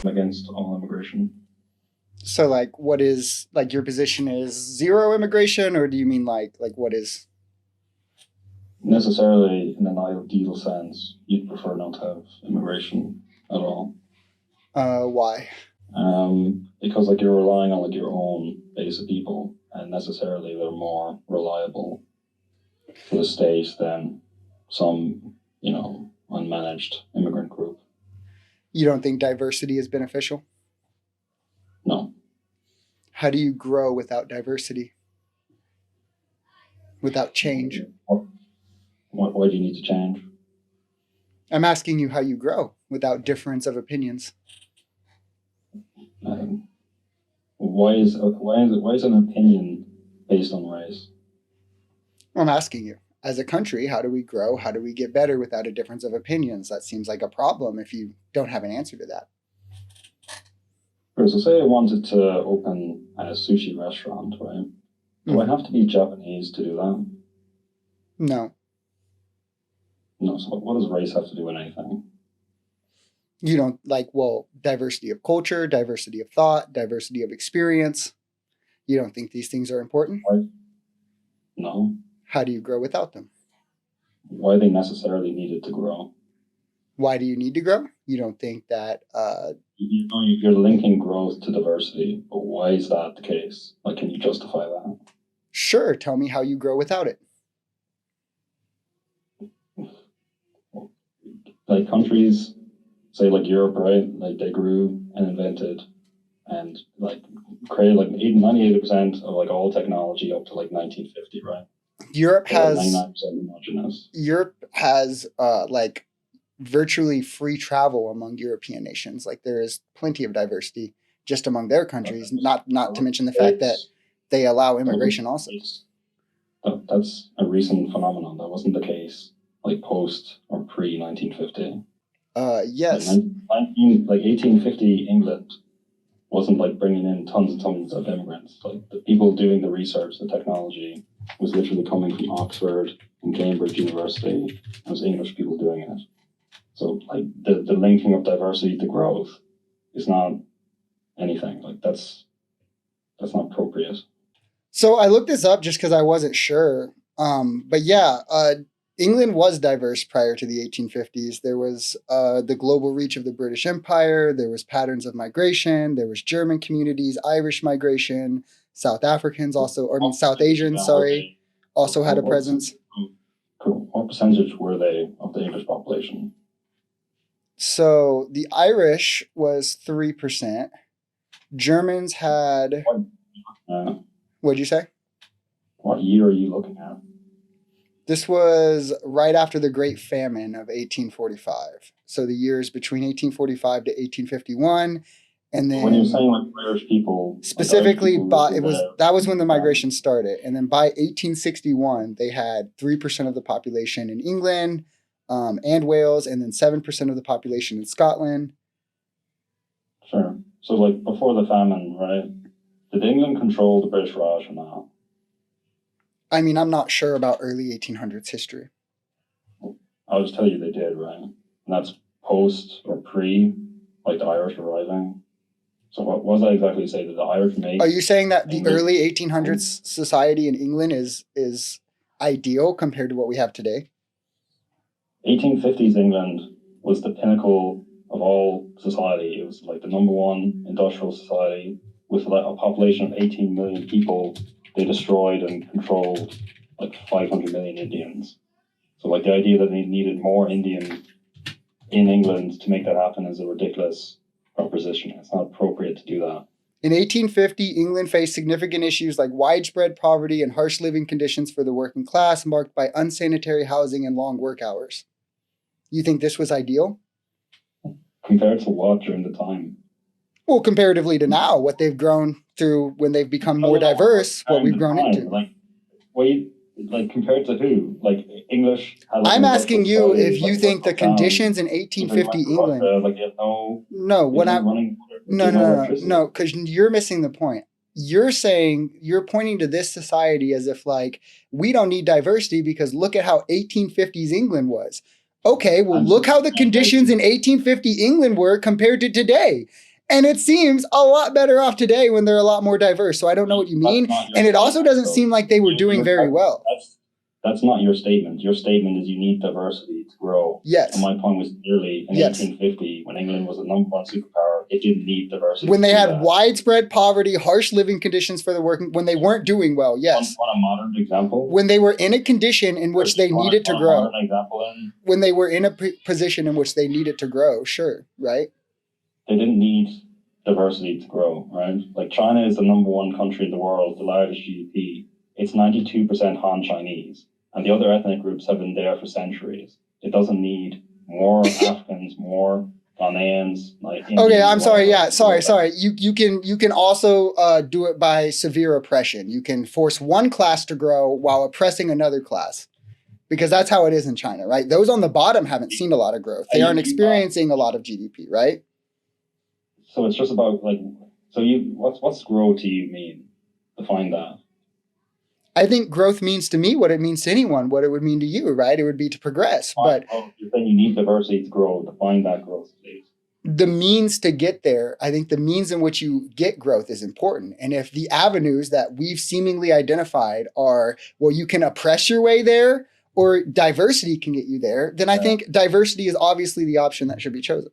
against all immigration. So like what is like your position is zero immigration, or do you mean like what is Necessarily, in an ideal sense, you'd prefer not to have immigration at all. why? Because like you're relying on like your own base of people, and necessarily they're more reliable for the state than some, unmanaged immigrant group. You don't think diversity is beneficial? No. How do you grow without diversity? Without change? Why do you need to change? I'm asking you how you grow without difference of opinions. Um, why is an opinion based on race? I'm asking you. As a country, how do we grow? How do we get better without a difference of opinions? That seems like a problem if you don't have an answer to that. So say I wanted to open a sushi restaurant, right? Do I have to be Japanese to do that? No, No. So what does race have to do with anything? you don't like, well, diversity of culture, diversity of thought, diversity of experience. You don't think these things are important? Why? No. How do you grow without them? Why they necessarily needed to grow? Why do you need to grow? You don't think that You're linking growth to diversity, but why is that the case? Like, can you justify that? sure, tell me how you grow without it. Like countries, say like Europe, right? Like they grew and invented and like created like 98% of like all technology up to like 1950, right? Europe They're like has 99% homogenous. like virtually free travel among European nations. Like there is plenty of diversity just among their countries, not to mention the fact that they allow immigration also. That's a recent phenomenon. That wasn't the case like post or pre 1950. Like Yes, 1850 England wasn't like bringing in tons and tons of immigrants. Like the people doing the research, the technology was literally coming from Oxford and Cambridge University. It was English people doing it. So like the linking of diversity to growth is not anything. Like that's not appropriate. so I looked this up just because I wasn't sure. But yeah, England was diverse prior to the 1850s. There was the global reach of the British Empire. There was patterns of migration. There was German communities, Irish migration, South Africans also, or I mean South Asians, sorry, also had a presence. What percentage were they of the English population? So the Irish was 3%. Germans had, Uh, what'd you say? what year are you looking at? This was right after the Great Famine of 1845. So the years between 1845 to 1851. And When you're then saying like Irish people, specifically, like that was when the migration started. And then by 1861, they had 3% of the population in England and Wales, and then 7% of the population in Scotland. sure. So like before the famine, right? Did England control the British Raj or not? I mean, I'm not sure about early 1800s history. I'll just tell you they did, right? And that's post or pre, like the Irish arriving. So what does that exactly say? Did the Irish make Are you saying that the England? early 1800s society in England is ideal compared to what we have today? 1850s England was the pinnacle of all society. It was like the number one industrial society with a population of 18 million people. They destroyed and controlled like 500 million Indians. So like the idea that they needed more Indian in England to make that happen is a ridiculous proposition. It's not appropriate to do that. In 1850, England faced significant issues like widespread poverty and harsh living conditions for the working class, marked by unsanitary housing and long work hours. You think this was ideal? Compared to what during the time? Well, comparatively to now, what they've grown through when they've become more diverse, what we've grown into. Like, wait, like compared to who? Like English. I'm asking you if you think the conditions in 1850 England. Like you have No, what I'm running. no, because you're missing the point. You're pointing to this society as if like we don't need diversity because look at how 1850s England was. Okay, well look how the conditions in 1850 England were compared to today. And it seems a lot better off today when they're a lot more diverse. So I don't know what you mean. And it also doesn't seem like they were doing very well. That's not your statement. Your statement is you need diversity to grow. Yes. And my point was clearly in Yes. 1850, when England was the #1 superpower, it didn't need diversity. When they to do had that. widespread poverty, harsh living conditions for the working, when they weren't doing well, yes. Want a modern example? When they were in a condition in which they needed to grow. Modern example in? When they were in a position in which they needed to grow, sure, right? They didn't need diversity to grow, right? Like China is the #1 country in the world, the largest GDP. It's 92% Han Chinese. And the other ethnic groups have been there for centuries. It doesn't need more Africans, more Ghanaians. Like Okay, Indians, I'm sorry. whatever. Yeah, sorry. You can also do it by severe oppression. You can force one class to grow while oppressing another class, because that's how it is in China, right? Those on the bottom haven't seen a lot of growth. They aren't experiencing a lot of GDP, right? So it's just about like, so what's grow to you mean? Define that. I think growth means to me what it means to anyone, what it would mean to you, right? It would be to progress. But you're saying you need diversity to grow. Define that growth, please. the means to get there, I think the means in which you get growth is important. And if the avenues that we've seemingly identified are, well, you can oppress your way there or diversity can get you there, then I think diversity is obviously the option that should be chosen.